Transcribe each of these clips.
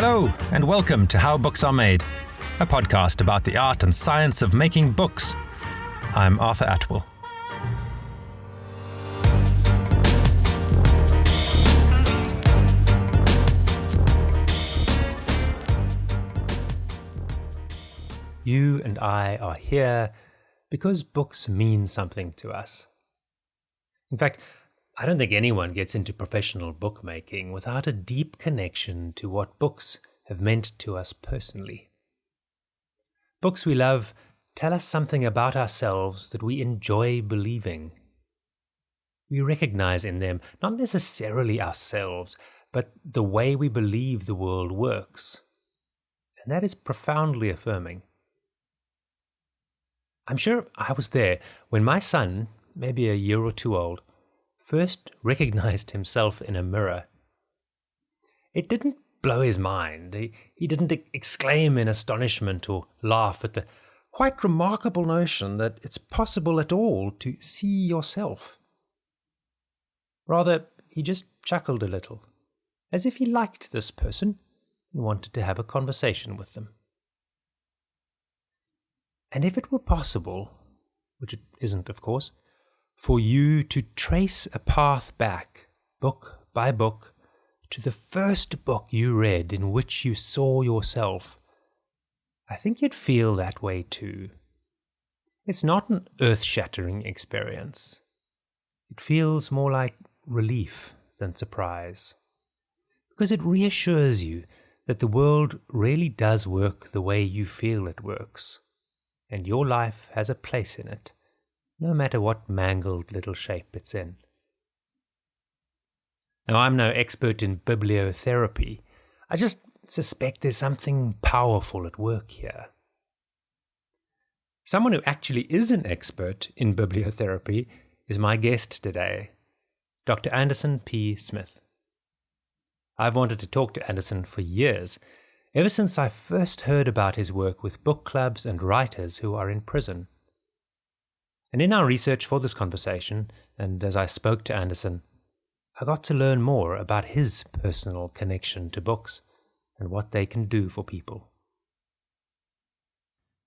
Hello, and welcome to How Books Are Made, a podcast about the art and science of making books. I'm Arthur Atwell. You and I are here because books mean something to us. In fact, I don't think anyone gets into professional bookmaking without a deep connection to what books have meant to us personally. Books we love tell us something about ourselves that we enjoy believing. We recognize in them not necessarily ourselves, but the way we believe the world works. And that is profoundly affirming. I'm sure I was there when my son, maybe a year or two old, first recognized himself in a mirror. It didn't blow his mind. He didn't exclaim in astonishment or laugh at the quite remarkable notion that it's possible at all to see yourself. Rather, he just chuckled a little, as if he liked this person and wanted to have a conversation with them. And if it were possible, which it isn't, of course, for you to trace a path back, book by book, to the first book you read in which you saw yourself, I think you'd feel that way too. It's not an earth-shattering experience. It feels more like relief than surprise, because it reassures you that the world really does work the way you feel it works, and your life has a place in it, no matter what mangled little shape it's in. Now, I'm no expert in bibliotherapy. I just suspect there's something powerful at work here. Someone who actually is an expert in bibliotherapy is my guest today, Dr. Anderson P. Smith. I've wanted to talk to Anderson for years, ever since I first heard about his work with book clubs and writers who are in prison. And in our research for this conversation, and as I spoke to Anderson, I got to learn more about his personal connection to books and what they can do for people.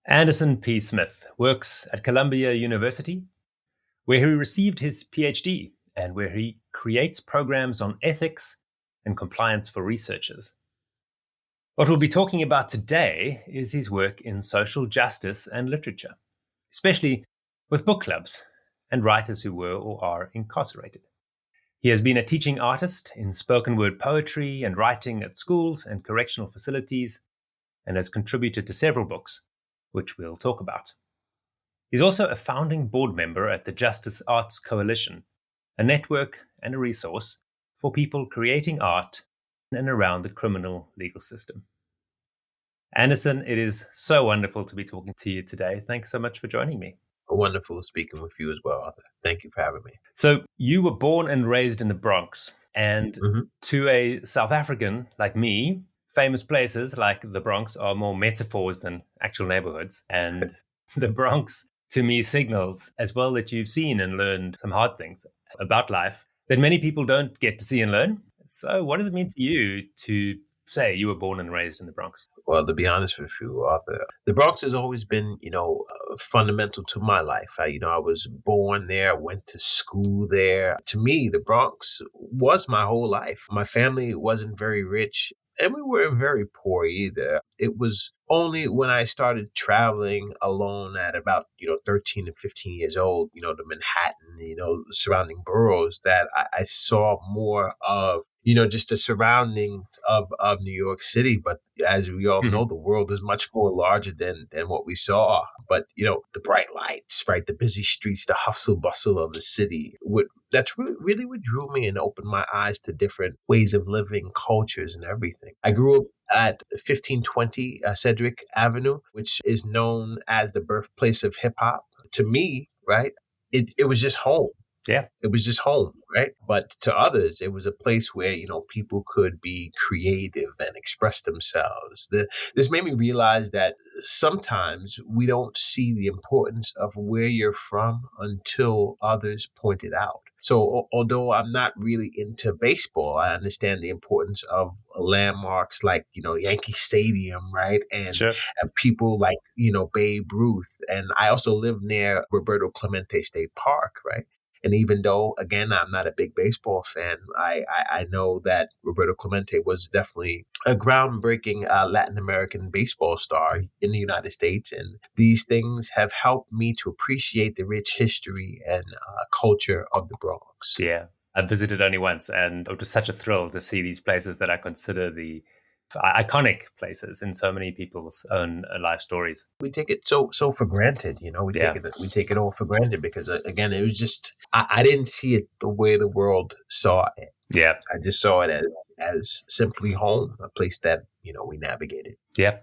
Anderson P. Smith works at Columbia University, where he received his PhD and where he creates programs on ethics and compliance for researchers. What we'll be talking about today is his work in social justice and literature, especially with book clubs and writers who were or are incarcerated. He has been a teaching artist in spoken word poetry and writing at schools and correctional facilities, and has contributed to several books, which we'll talk about. He's also a founding board member at the Justice Arts Coalition, a network and a resource for people creating art in and around the criminal legal system. Anderson, it is so wonderful to be talking to you today. Thanks so much for joining me. Wonderful speaking with you as well, Arthur. Thank you for having me. So you were born and raised in the Bronx, and to a South African like me, famous places like the Bronx are more metaphors than actual neighborhoods. And the Bronx, to me, signals as well that you've seen and learned some hard things about life that many people don't get to see and learn. So what does it mean to you to say you were born and raised in the Bronx? Well, to be honest with you, Arthur, the Bronx has always been, fundamental to my life. I was born there, I went to school there. To me, the Bronx was my whole life. My family wasn't very rich, and we weren't very poor either. It was only when I started traveling alone at about, 13 and 15 years old, to Manhattan, surrounding boroughs, that I saw more of just the surroundings of New York City. But as we all know, the world is much more larger than what we saw. But, the bright lights, right, the busy streets, the hustle bustle of the city, that's really what drew me and opened my eyes to different ways of living, cultures, and everything. I grew up at 1520 Cedric Avenue, which is known as the birthplace of hip hop. To me, right, it was just home. Yeah, It was just home, right? But to others, it was a place where, people could be creative and express themselves. This made me realize that sometimes we don't see the importance of where you're from until others point it out. So, although I'm not really into baseball, I understand the importance of landmarks like, Yankee Stadium, right? sure. And people like, Babe Ruth. And I also live near Roberto Clemente State Park, right? And even though, again, I'm not a big baseball fan, I know that Roberto Clemente was definitely a groundbreaking Latin American baseball star in the United States. And these things have helped me to appreciate the rich history and culture of the Bronx. Yeah. I've visited only once, and it was such a thrill to see these places that I consider the iconic places in so many people's own life stories. We take it so for granted, Yeah. we take it all for granted because again, it was just I didn't see it the way the world saw it. Yeah. I just saw it as simply home, a place that, we navigated. Yeah.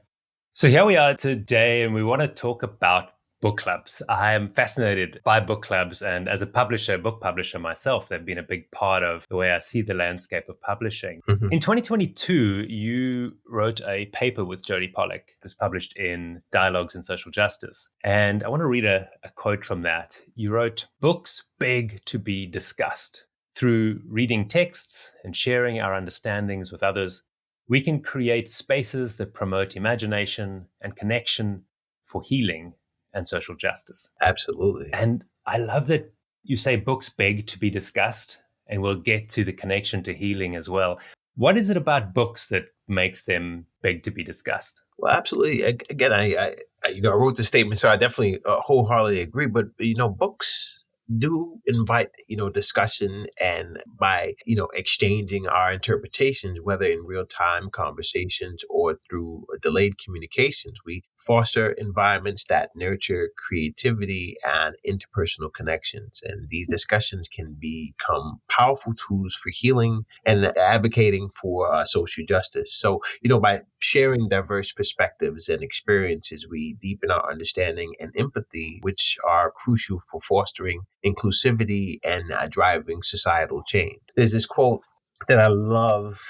So here we are today, and we want to talk about book clubs. I am fascinated by book clubs, and as a publisher, book publisher myself, they've been a big part of the way I see the landscape of publishing. Mhm. In 2022, you wrote a paper with Jodie Pollack. It was published in Dialogues in Social Justice. And I want to read a quote from that. You wrote, "Books beg to be discussed. Through reading texts and sharing our understandings with others, we can create spaces that promote imagination and connection for healing and social justice." Absolutely. And I love that you say books beg to be discussed, and we'll get to the connection to healing as well. What is it about books that makes them beg to be discussed? Well, absolutely. Again, I wrote the statement, so I definitely wholeheartedly agree. But books do invite discussion, and by exchanging our interpretations, whether in real time conversations or through delayed communications, we foster environments that nurture creativity and interpersonal connections. And these discussions can become powerful tools for healing and advocating for social justice. So, by sharing diverse perspectives and experiences, we deepen our understanding and empathy, which are crucial for fostering inclusivity and driving societal change. There's this quote that I love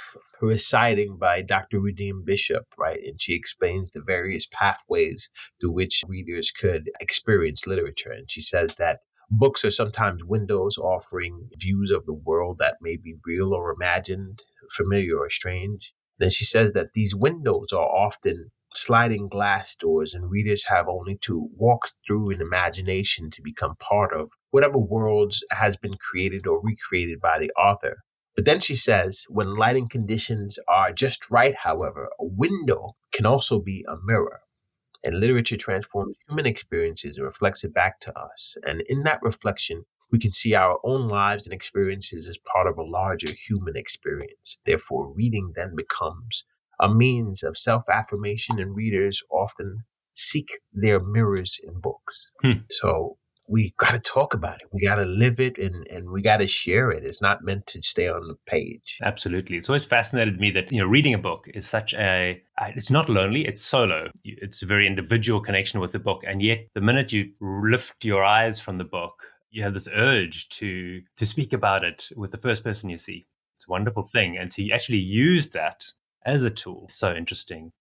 reciting by Dr. Redeem Bishop, right? And she explains the various pathways through which readers could experience literature. And she says that books are sometimes windows offering views of the world that may be real or imagined, familiar or strange. Then she says that these windows are often sliding glass doors, and readers have only to walk through an imagination to become part of whatever worlds has been created or recreated by the author. But then she says, when lighting conditions are just right, however, a window can also be a mirror. And literature transforms human experiences and reflects it back to us. And in that reflection, we can see our own lives and experiences as part of a larger human experience. Therefore, reading then becomes a means of self affirmation, and readers often seek their mirrors in books. Hmm. So we got to talk about it. We got to live it, and we got to share it. It's not meant to stay on the page. Absolutely. It's always fascinated me that, reading a book is such it's not lonely, it's solo. It's a very individual connection with the book. And yet the minute you lift your eyes from the book, you have this urge to speak about it with the first person you see. It's a wonderful thing. And to actually use that as a tool, so interesting.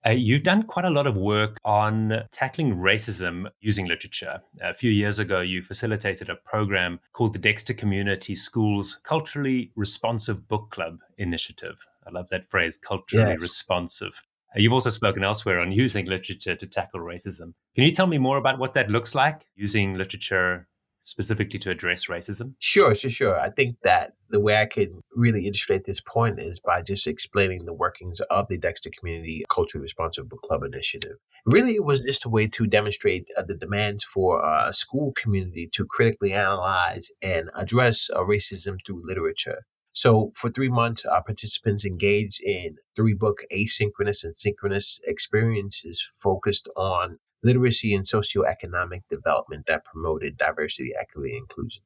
You've done quite a lot of work on tackling racism using literature. A few years ago, you facilitated a program called the Dexter Community Schools Culturally Responsive Book Club Initiative. I love that phrase, culturally Yes. responsive. You've also spoken elsewhere on using literature to tackle racism. Can you tell me more about what that looks like, using literature specifically to address racism? Sure. I think that the way I can really illustrate this point is by just explaining the workings of the Dexter Community Culturally Responsive Book Club Initiative. Really, it was just a way to demonstrate the demands for a school community to critically analyze and address racism through literature. So, for 3 months, our participants engaged in three-book asynchronous and synchronous experiences focused on literacy and socioeconomic development that promoted diversity, equity, and inclusion.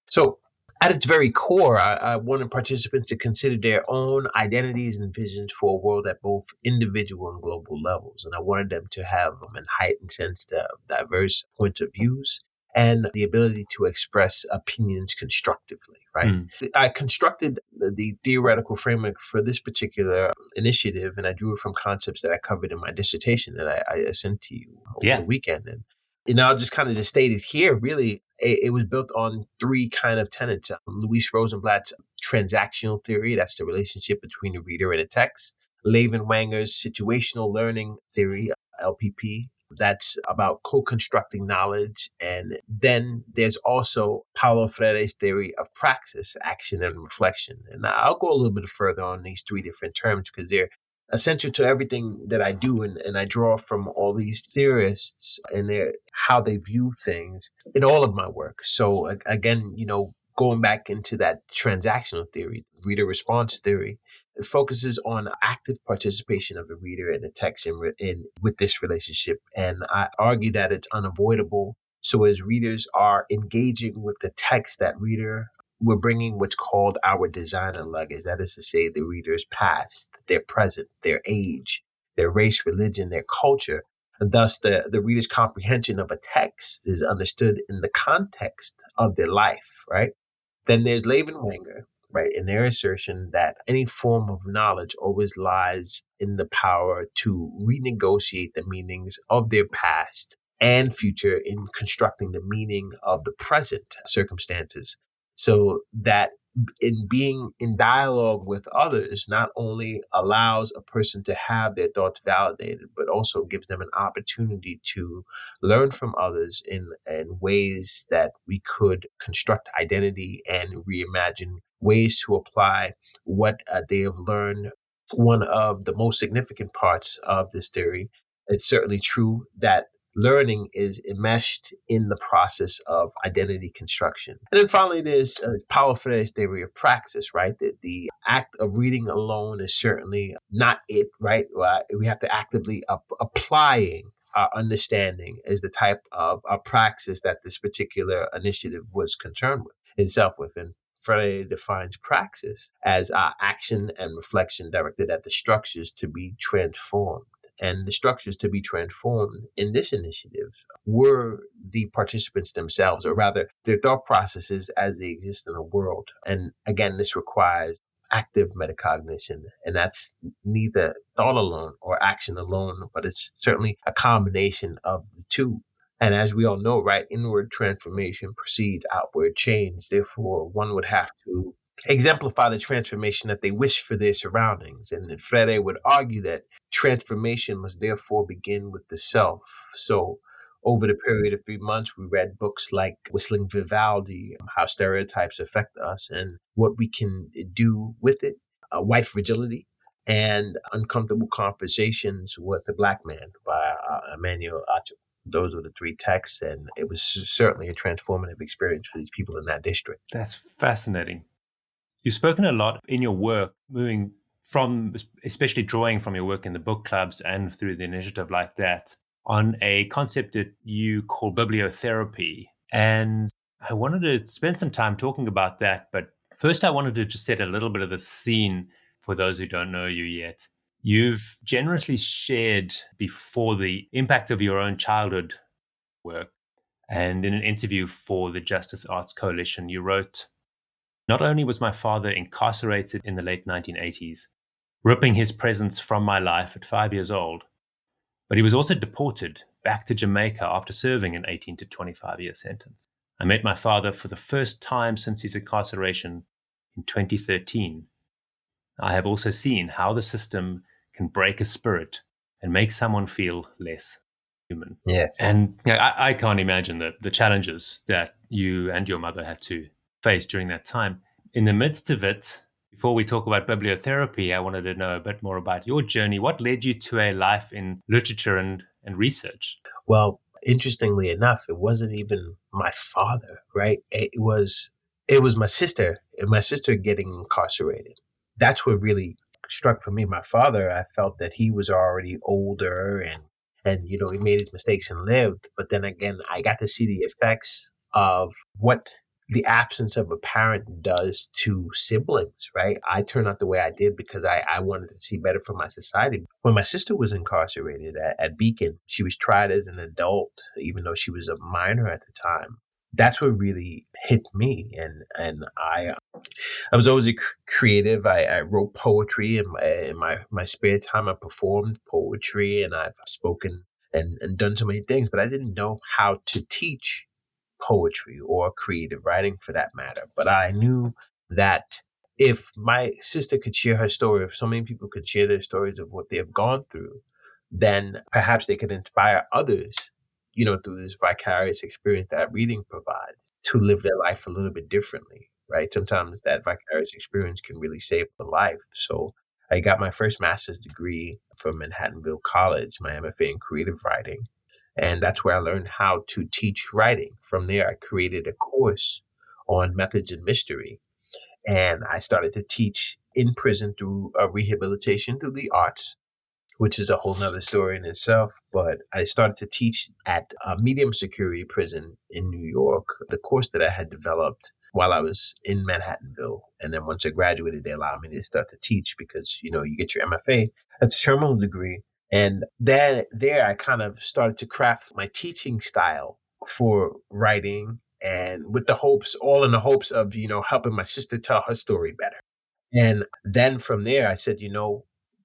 So, at its very core, I wanted participants to consider their own identities and visions for a world at both individual and global levels. And I wanted them to have a heightened sense of diverse points of views and the ability to express opinions constructively, right? Mm. I constructed the theoretical framework for this particular initiative, and I drew it from concepts that I covered in my dissertation that I sent to you over the Yeah. weekend. And I'll just kind of just state it here. Really, it was built on three kind of tenets. Luis Rosenblatt's transactional theory, that's the relationship between the reader and the text. Lavenwanger's situational learning theory, LPP, that's about co-constructing knowledge. And then there's also Paulo Freire's theory of praxis, action, and reflection. And I'll go a little bit further on these three different terms because they're essential to everything that I do. And I draw from all these theorists and how they view things in all of my work. So again, going back into that transactional theory, reader response theory, it focuses on active participation of the reader in the text with this relationship. And I argue that it's unavoidable. So as readers are engaging with the text, that reader, we're bringing what's called our designer luggage. That is to say, the reader's past, their present, their age, their race, religion, their culture. And thus, the reader's comprehension of a text is understood in the context of their life, right? Then there's Lavenwanger, right, in their assertion that any form of knowledge always lies in the power to renegotiate the meanings of their past and future in constructing the meaning of the present circumstances. So that in being in dialogue with others not only allows a person to have their thoughts validated, but also gives them an opportunity to learn from others in ways that we could construct identity and reimagine ways to apply what they have learned. One of the most significant parts of this theory, it's certainly true that learning is enmeshed in the process of identity construction. And then finally, there's Paulo Freire's theory of praxis, right? That the act of reading alone is certainly not it, right? We have to actively applying our understanding is the type of praxis that this particular initiative was concerned with itself with. And Freire defines praxis as action and reflection directed at the structures to be transformed. And the structures to be transformed in this initiative were the participants themselves, or rather their thought processes as they exist in the world. And again, this requires active metacognition, and that's neither thought alone or action alone, but it's certainly a combination of the two. And as we all know, right, inward transformation precedes outward change. Therefore, one would have to exemplify the transformation that they wish for their surroundings. And Freire would argue that transformation must therefore begin with the self. So over the period of 3 months, we read books like Whistling Vivaldi, How Stereotypes Affect Us and What We Can Do with It, White Fragility, and Uncomfortable Conversations with a Black Man by Emmanuel Acho. Those were the three texts, and it was certainly a transformative experience for these people in that district. That's fascinating. You've spoken a lot in your work, moving from, especially drawing from your work in the book clubs and through the initiative like that, on a concept that you call bibliotherapy. And I wanted to spend some time talking about that. But first, I wanted to just set a little bit of the scene for those who don't know you yet. You've generously shared before the impact of your own childhood work. And in an interview for the Justice Arts Coalition, you wrote, "Not only was my father incarcerated in the late 1980s, ripping his presence from my life at 5 years old, but he was also deported back to Jamaica after serving an 18 to 25-year sentence. I met my father for the first time since his incarceration in 2013. I have also seen how the system can break a spirit and make someone feel less human." Yes. And I can't imagine the challenges that you and your mother had to face during that time. In the midst of it, before we talk about bibliotherapy, I wanted to know a bit more about your journey. What led you to a life in literature and research? Well, interestingly enough, it wasn't even my father, right? It was my sister, and my sister getting incarcerated. That's what really struck for me. My father, I felt that he was already older and he made his mistakes and lived. But then again, I got to see the effects of what the absence of a parent does to siblings, right? I turned out the way I did because I wanted to see better for my society. When my sister was incarcerated at Beacon, she was tried as an adult, even though she was a minor at the time. That's what really hit me, and I was always creative. I wrote poetry in my spare time. I performed poetry, and I've spoken and done so many things, but I didn't know how to teach poetry or creative writing for that matter. But I knew that if my sister could share her story, if so many people could share their stories of what they have gone through, then perhaps they could inspire others, through this vicarious experience that reading provides to live their life a little bit differently, right? Sometimes that vicarious experience can really save a life. So I got my first master's degree from Manhattanville College, my MFA in creative writing. And that's where I learned how to teach writing. From there, I created a course on methods and mystery. And I started to teach in prison through rehabilitation through the arts, which is a whole nother story in itself. But I started to teach at a medium security prison in New York, the course that I had developed while I was in Manhattanville. And then once I graduated, they allowed me to start to teach because, you get your MFA, that's a terminal degree. And then there I kind of started to craft my teaching style for writing and with the hopes, all in the hopes of, helping my sister tell her story better. And then from there, I said,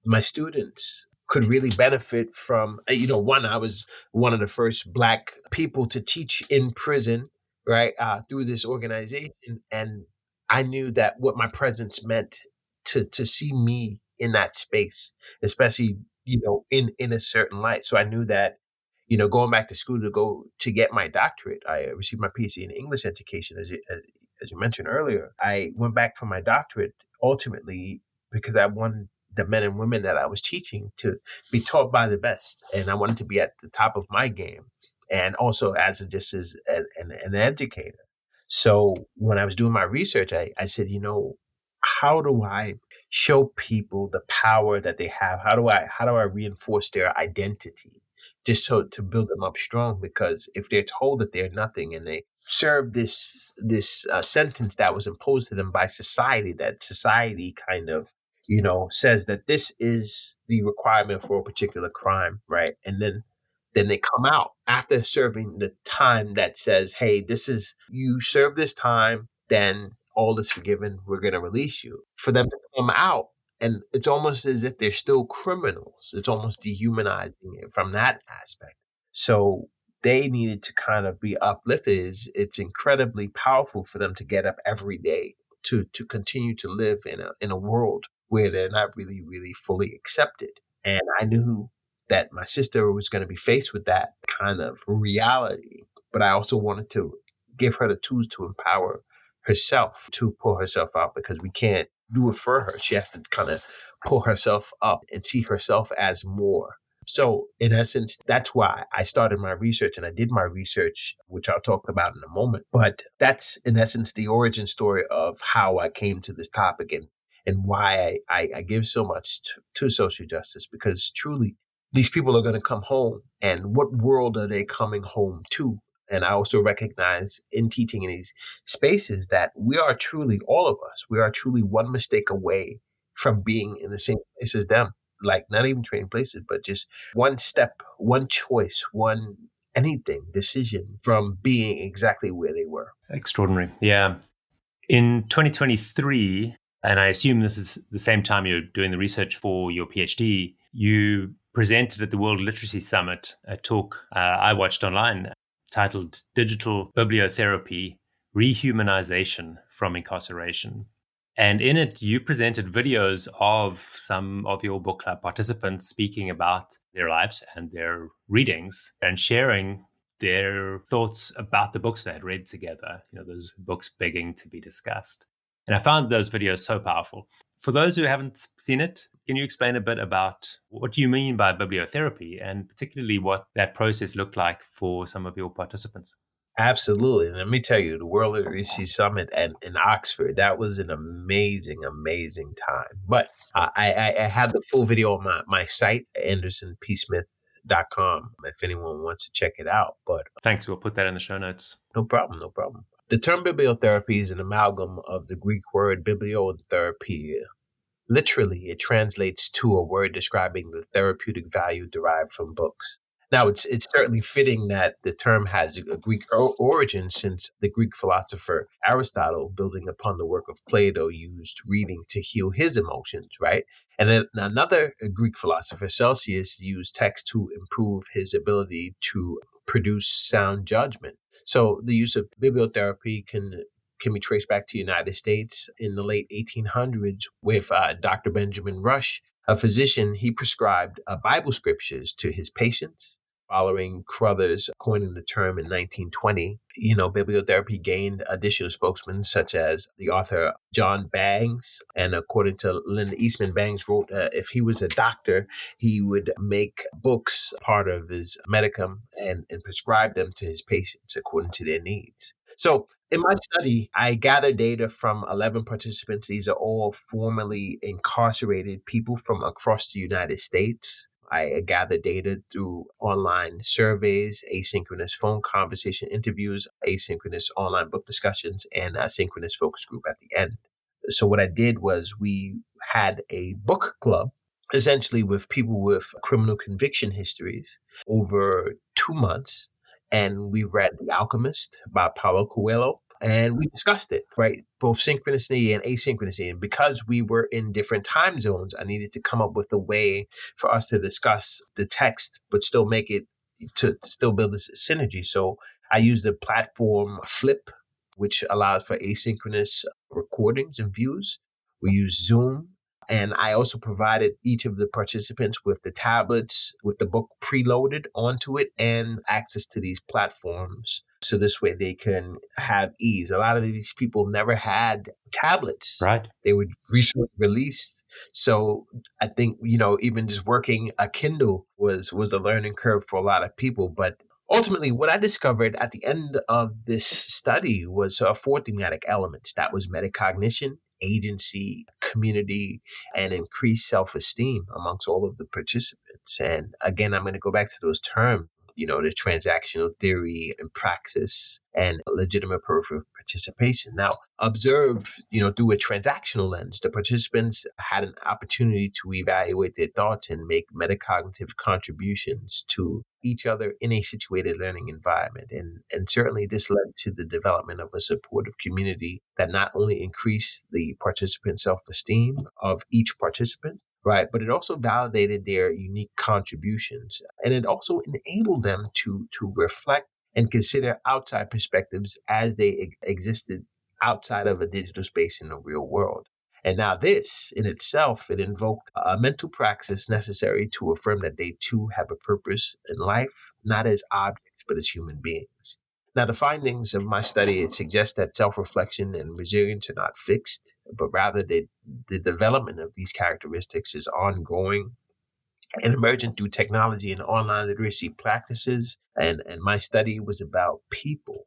my students could really benefit from, one, I was one of the first Black people to teach in prison, right, through this organization. And I knew that what my presence meant to see me in that space, especially, in a certain light. So I knew that, going back to school to get my doctorate, I received my PhD in English education, as you mentioned earlier. I went back for my doctorate ultimately because I wanted the men and women that I was teaching to be taught by the best, and I wanted to be at the top of my game, and also just as an educator. So when I was doing my research, I said, how do I show people the power that they have? How do I reinforce their identity just so to build them up strong? Because if they're told that they're nothing and they serve this sentence that was imposed to them by society, that society kind of says that this is the requirement for a particular crime, right? And then they come out after serving the time that says, hey, this is, you serve this time, then all is forgiven. We're going to release you. For them to come out, and it's almost as if they're still criminals. It's almost dehumanizing it from that aspect. So they needed to kind of be uplifted. It's incredibly powerful for them to get up every day to continue to live in a world where they're not really, really fully accepted. And I knew that my sister was going to be faced with that kind of reality. But I also wanted to give her the tools to empower herself to pull herself out because we can't do it for her. She has to kind of pull herself up and see herself as more. So, in essence, that's why I started my research and I did my research, which I'll talk about in a moment. But that's, in essence, the origin story of how I came to this topic and why I give so much to social justice, because truly, these people are going to come home. And what world are they coming home to? And I also recognize in teaching in these spaces that we are truly, all of us, we are truly one mistake away from being in the same place as them. Like not even trading places, but just one step, one choice, one anything, decision from being exactly where they were. Extraordinary. Yeah. In 2023, and I assume this is the same time you're doing the research for your PhD, you presented at the World Literacy Summit a talk I watched online titled Digital Bibliotherapy, Rehumanization from Incarceration. And in it, you presented videos of some of your book club participants speaking about their lives and their readings and sharing their thoughts about the books they had read together, those books begging to be discussed. And I found those videos so powerful. For those who haven't seen it, can you explain a bit about what you mean by bibliotherapy and particularly what that process looked like for some of your participants? Absolutely. And let me tell you, the World Literacy Summit in Oxford, that was an amazing, amazing time. But I had the full video on my site, andersonpsmith.com, if anyone wants to check it out. But thanks. We'll put that in the show notes. no problem, no problem. The term bibliotherapy is an amalgam of the Greek word bibliotherapy. Literally, it translates to a word describing the therapeutic value derived from books. Now, it's certainly fitting that the term has a Greek origin, since the Greek philosopher Aristotle, building upon the work of Plato, used reading to heal his emotions, right? And then another Greek philosopher, Celsius, used text to improve his ability to produce sound judgment. So the use of bibliotherapy can be traced back to the United States in the late 1800s with Dr. Benjamin Rush, a physician. He prescribed Bible scriptures to his patients. Following Crothers coining the term in 1920, bibliotherapy gained additional spokesmen such as the author John Bangs. And according to Linda Eastman, Bangs wrote if he was a doctor, he would make books part of his medicum and prescribe them to his patients according to their needs. So in my study, I gathered data from 11 participants. These are all formerly incarcerated people from across the United States. I gathered data through online surveys, asynchronous phone conversation interviews, asynchronous online book discussions, and a synchronous focus group at the end. So what I did was we had a book club, essentially with people with criminal conviction histories, over 2 months. And we read The Alchemist by Paulo Coelho. And we discussed it, right? Both synchronicity and asynchronicity. And because we were in different time zones, I needed to come up with a way for us to discuss the text, but still make it to still build this synergy. So I used the platform Flip, which allows for asynchronous recordings and views. We use Zoom. And I also provided each of the participants with the tablets with the book preloaded onto it and access to these platforms. So this way they can have ease. A lot of these people never had tablets. Right. They were recently released. So I think, even just working a Kindle was a learning curve for a lot of people. But ultimately, what I discovered at the end of this study was four thematic elements. That was metacognition, agency, community, and increased self-esteem amongst all of the participants. And again, I'm going to go back to those terms, the transactional theory and praxis and legitimate participation. Now, observe, through a transactional lens, the participants had an opportunity to evaluate their thoughts and make metacognitive contributions to each other in a situated learning environment. And certainly this led to the development of a supportive community that not only increased the participant self-esteem of each participant, right, but it also validated their unique contributions. And it also enabled them to reflect and consider outside perspectives as they existed outside of a digital space in the real world. And now this in itself, it invoked a mental praxis necessary to affirm that they too have a purpose in life, not as objects, but as human beings. Now, the findings of my study, it suggests that self-reflection and resilience are not fixed, but rather the development of these characteristics is ongoing and emergent through technology and online literacy practices. And my study was about people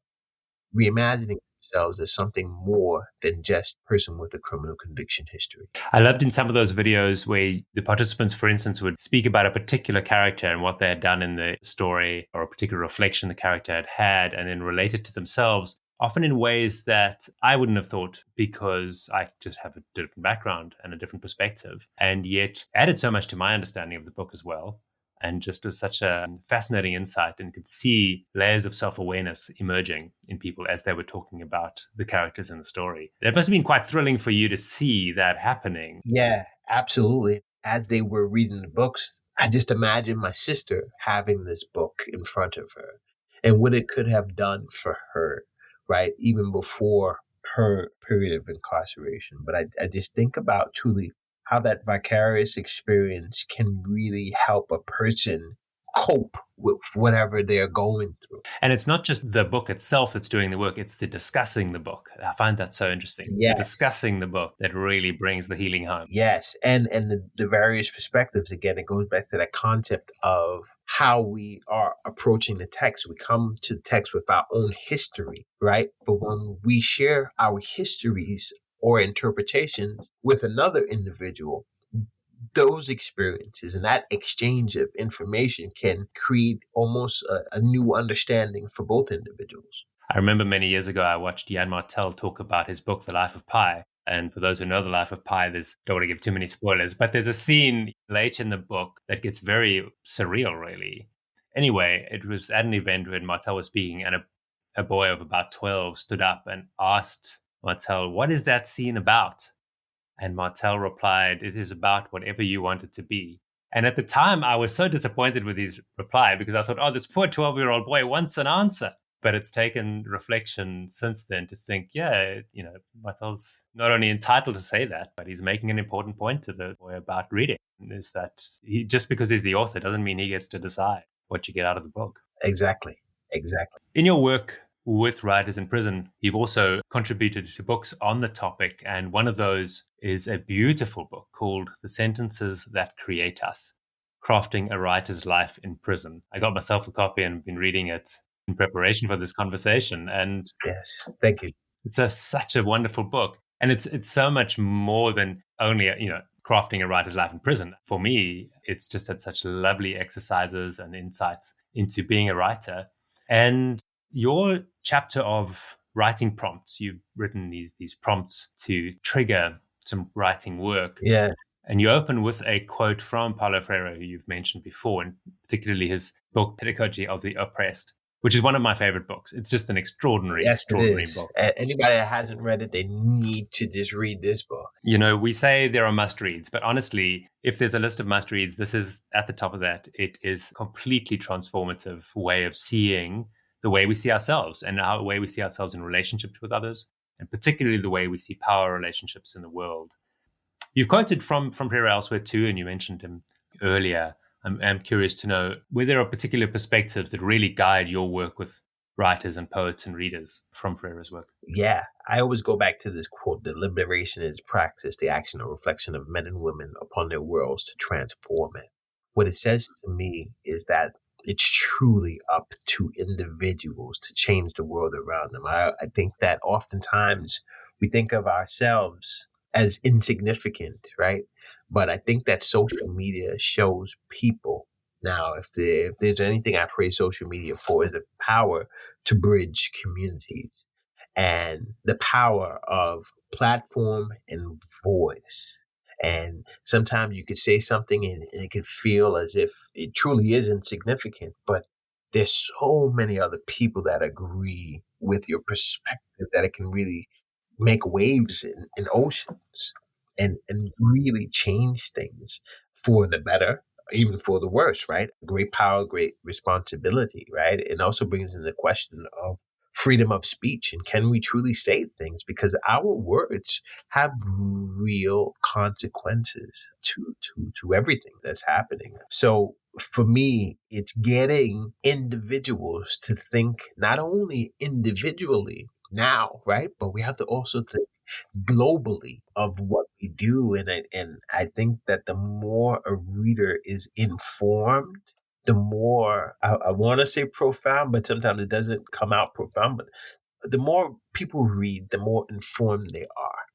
reimagining themselves as something more than just a person with a criminal conviction history. I loved in some of those videos where the participants, for instance, would speak about a particular character and what they had done in the story or a particular reflection the character had had, and then relate it to themselves, often in ways that I wouldn't have thought because I just have a different background and a different perspective, and yet added so much to my understanding of the book as well. And just was such a fascinating insight, and could see layers of self-awareness emerging in people as they were talking about the characters in the story. That must have been quite thrilling for you to see that happening. Yeah, absolutely. As they were reading the books, I just imagined my sister having this book in front of her and what it could have done for her, right? Even before her period of incarceration. But I just think about truly how that vicarious experience can really help a person cope with whatever they're going through. And it's not just the book itself that's doing the work, it's the discussing the book. I find that so interesting. It's the Yes. discussing the book that really brings the healing home. Yes, and the various perspectives. Again, it goes back to that concept of how we are approaching the text. We come to the text with our own history, right? But when we share our histories or interpretations with another individual, those experiences and that exchange of information can create almost a new understanding for both individuals. I remember many years ago, I watched Jan Martel talk about his book, The Life of Pi. And for those who know The Life of Pi, don't want to give too many spoilers, but there's a scene late in the book that gets very surreal, really. Anyway, it was at an event when Martel was speaking, and a boy of about 12 stood up and asked Martel, "What is that scene about?" And Martel replied, "It is about whatever you want it to be." And at the time, I was so disappointed with his reply because I thought, oh, this poor 12-year-old boy wants an answer. But it's taken reflection since then to think, yeah, Martel's not only entitled to say that, but he's making an important point to the boy about reading, is that just because he's the author doesn't mean he gets to decide what you get out of the book. Exactly. Exactly. In your work with writers in prison, you've also contributed to books on the topic. And one of those is a beautiful book called The Sentences That Create Us, Crafting a Writer's Life in Prison. I got myself a copy and been reading it in preparation for this conversation. And Yes. Thank you. it's such a wonderful book. And it's so much more than only, crafting a writer's life in prison. For me, it's just had such lovely exercises and insights into being a writer. And your chapter of writing prompts, you've written these prompts to trigger some writing work. Yeah. And you open with a quote from Paulo Freire, who you've mentioned before, and particularly his book, Pedagogy of the Oppressed, which is one of my favorite books. It's just an extraordinary, Yes, it extraordinary is. book. Anybody that hasn't read it, they need to just read this book. We say there are must reads, but honestly, if there's a list of must reads, this is at the top of that. It is a completely transformative way of seeing the way we see ourselves and the way we see ourselves in relationships with others, and particularly the way we see power relationships in the world. You've quoted from Freire elsewhere too, and you mentioned him earlier. I'm curious to know, were there particular perspectives that really guide your work with writers and poets and readers from Freire's work? Yeah, I always go back to this quote: "The liberation is practice, the action or reflection of men and women upon their worlds to transform it." What it says to me is that it's truly up to individuals to change the world around them. I think that oftentimes we think of ourselves as insignificant, right? But I think that social media shows people. Now, if there's anything I praise social media for, is the power to bridge communities and the power of platform and voice. And sometimes you could say something and it could feel as if it truly is insignificant, but there's so many other people that agree with your perspective that it can really make waves in oceans and really change things for the better, even for the worse, right? Great power, great responsibility, right? It also brings in the question of freedom of speech and can we truly say things, because our words have real consequences to everything that's happening. So for me, it's getting individuals to think not only individually now, right, but we have to also think globally of what we do. And I think that the more a reader is informed, the more I want to say profound, but sometimes it doesn't come out profound. But the more people read, the more informed they are,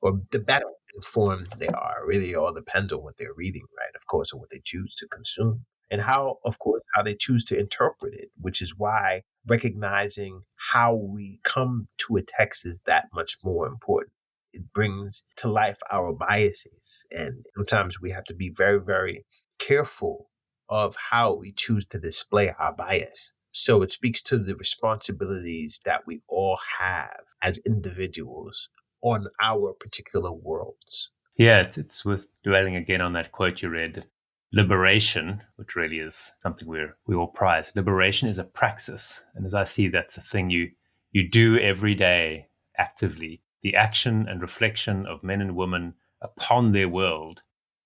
or the better informed they are. It really all depends on what they're reading, right? Of course, and what they choose to consume. And how, of course, how they choose to interpret it, which is why recognizing how we come to a text is that much more important. It brings to life our biases. And sometimes we have to be very, very careful of how we choose to display our bias. So it speaks to the responsibilities that we all have as individuals on our particular worlds. Yeah, it's worth dwelling again on that quote you read. Liberation, which really is something we all prize. Liberation is a praxis, and as I see, that's a thing you do every day actively. The action and reflection of men and women upon their world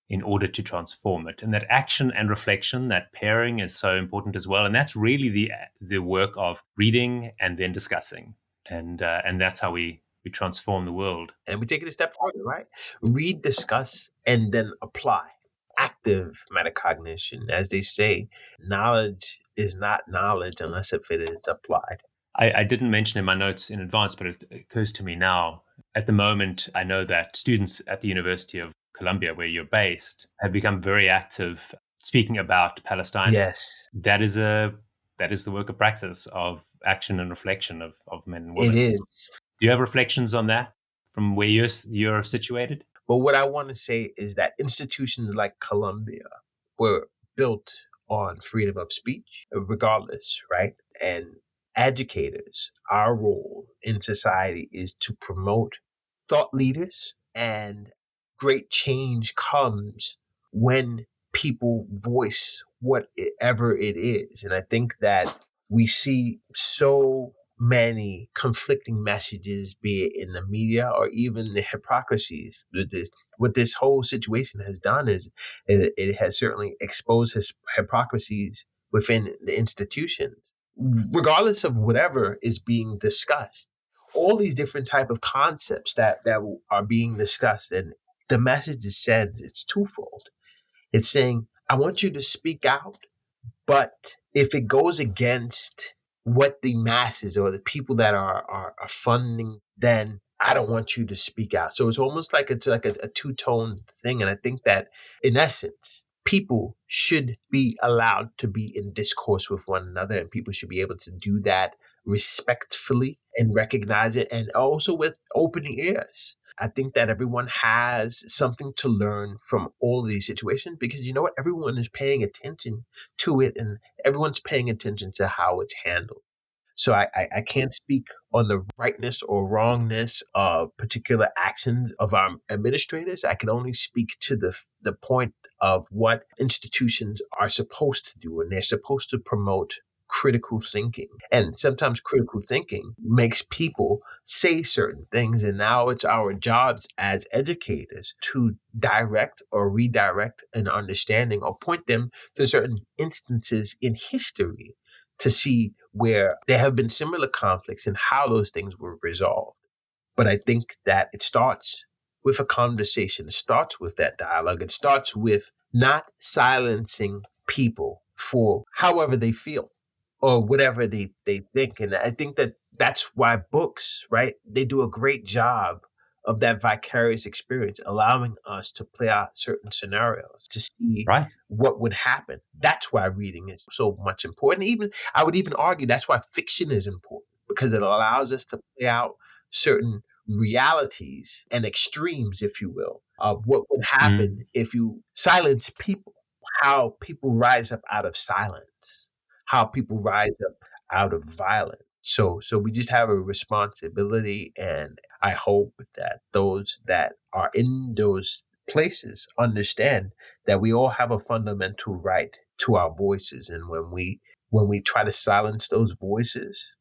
in order to transform it. And that action and reflection, that pairing, is so important as well. And that's really the work of reading and then discussing, and that's how we transform the world. And we take it a step further, right? Read, discuss, and then apply. Active metacognition. As they say, knowledge is not knowledge unless if it is applied. I didn't mention in my notes in advance, but it occurs to me now. At the moment, I know that students at the University of Columbia, where you're based, have become very active speaking about Palestine. Yes. That is the work of praxis of action and reflection of men and It women. is. Do you have reflections on that from where you're situated? But what I want to say is that institutions like Columbia were built on freedom of speech, regardless, right? And educators, our role in society is to promote thought leaders, and great change comes when people voice whatever it is. And I think that we see so many conflicting messages, be it in the media or even the hypocrisies. What this whole situation has done is it has certainly exposed his hypocrisies within the institutions, regardless of whatever is being discussed. All these different type of concepts that are being discussed, and the message is said, it's twofold. It's saying, I want you to speak out, but if it goes against what the masses or the people that are funding, then I don't want you to speak out. So it's almost like it's like a two-tone thing. And I think that in essence, people should be allowed to be in discourse with one another, and people should be able to do that respectfully and recognize it, and also with open ears. I think that everyone has something to learn from all of these situations, because you know what? Everyone is paying attention to it, and everyone's paying attention to how it's handled. So I can't speak on the rightness or wrongness of particular actions of our administrators. I can only speak to the point of what institutions are supposed to do, and they're supposed to promote critical thinking. And sometimes critical thinking makes people say certain things, and now it's our jobs as educators to direct or redirect an understanding or point them to certain instances in history to see where there have been similar conflicts and how those things were resolved. But I think that it starts with a conversation. It starts with that dialogue. It starts with not silencing people for however they feel or whatever they think. And I think that that's why books, right? They do a great job of that vicarious experience, allowing us to play out certain scenarios to see Right. what would happen. That's why reading is so much important. Even I would even argue that's why fiction is important, because it allows us to play out certain realities and extremes, if you will, of what would happen Mm, if you silence people, how people rise up out of silence, how people rise up out of violence. So we just have a responsibility, and I hope that those that are in those places understand that we all have a fundamental right to our voices. And when we try to silence those voices,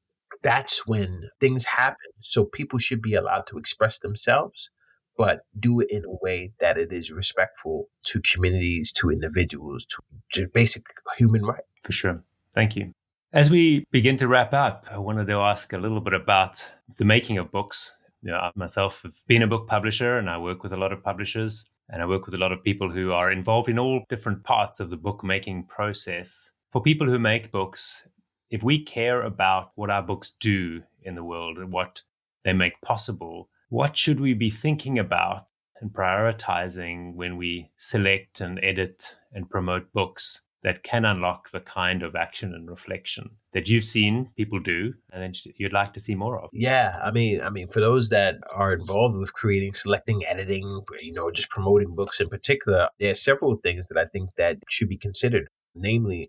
that's when things happen. So people should be allowed to express themselves, but do it in a way that it is respectful to communities, to individuals, to just basic human rights. for sure. Thank you. As we begin to wrap up, I wanted to ask a little bit about the making of books. I myself have been a book publisher, and I work with a lot of publishers, and I work with a lot of people who are involved in all different parts of the book making process. For people who make books, if we care about what our books do in the world and what they make possible, what should we be thinking about and prioritizing when we select and edit and promote books that can unlock the kind of action and reflection that you've seen people do and that you'd like to see more of? Yeah, I mean, for those that are involved with creating, selecting, editing, just promoting books in particular, there are several things that I think that should be considered. Namely,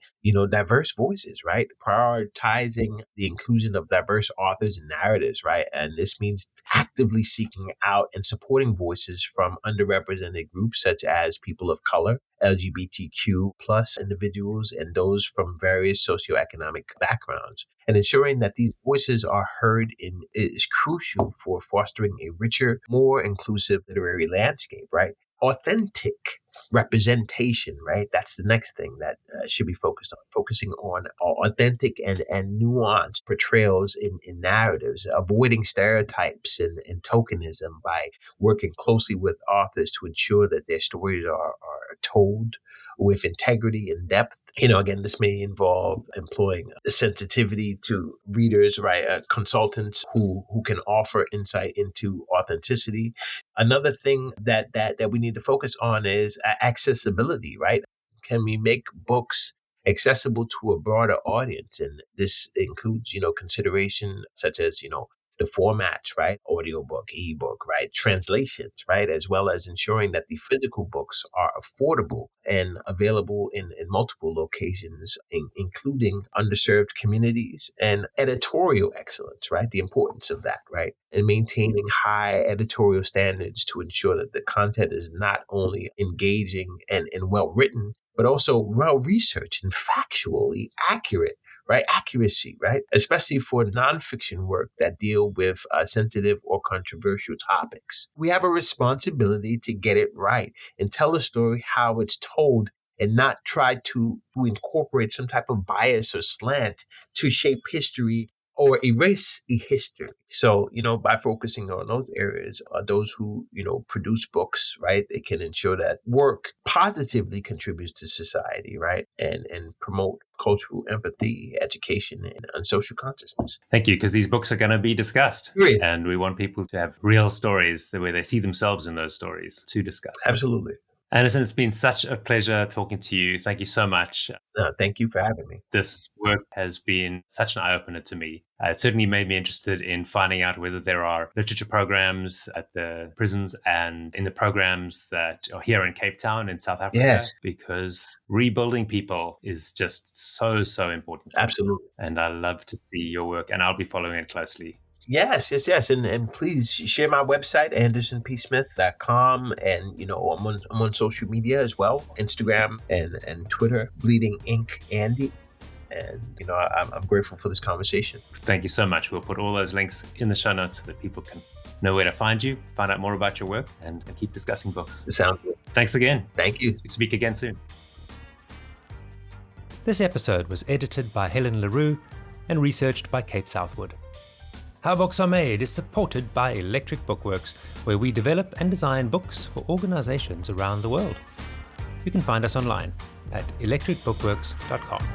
diverse voices, right? Prioritizing the inclusion of diverse authors and narratives, right? And this means actively seeking out and supporting voices from underrepresented groups such as people of color, LGBTQ plus individuals, and those from various socioeconomic backgrounds. And ensuring that these voices are heard is crucial for fostering a richer, more inclusive literary landscape, right? Authentic representation, right? That's the next thing that should be focusing on authentic and nuanced portrayals in narratives, avoiding stereotypes and tokenism by working closely with authors to ensure that their stories are told with integrity and depth. Again, this may involve employing the sensitivity to readers, right? Consultants who can offer insight into authenticity. Another thing that we need to focus on is accessibility, right? Can we make books accessible to a broader audience. And this includes, consideration such as, the formats, right? Audiobook, ebook, right? Translations, right? As well as ensuring that the physical books are affordable and available in multiple locations, including underserved communities, and editorial excellence, right? The importance of that, right? And maintaining high editorial standards to ensure that the content is not only engaging and well written, but also well researched and factually accurate, right? Accuracy, right? Especially for nonfiction work that deal with sensitive or controversial topics. We have a responsibility to get it right and tell the story how it's told, and not try to incorporate some type of bias or slant to shape history or erase a history. So, by focusing on those areas, those who, produce books, right, they can ensure that work positively contributes to society, right, and promote cultural empathy, education, and social consciousness. Thank you, because these books are going to be discussed. Great. And we want people to have real stories where they see themselves in those stories to discuss. Absolutely. Anderson, it's been such a pleasure talking to you. Thank you so much. Thank you for having me. This work has been such an eye-opener to me. It certainly made me interested in finding out whether there are literature programs at the prisons and in the programs that are here in Cape Town in South Africa, Yes. Because rebuilding people is just so, so important. Absolutely. And I love to see your work, and I'll be following it closely. Yes. And please share my website, andersonpsmith.com. And, I'm on social media as well, Instagram and Twitter, Bleeding Ink Andy. And, I'm grateful for this conversation. Thank you so much. We'll put all those links in the show notes so that people can know where to find you, find out more about your work, and keep discussing books. Sounds good. Thanks again. Thank you. We'll speak again soon. This episode was edited by Helen LaRue and researched by Kate Southwood. How Books Are Made is supported by Electric Bookworks, where we develop and design books for organizations around the world. You can find us online at electricbookworks.com.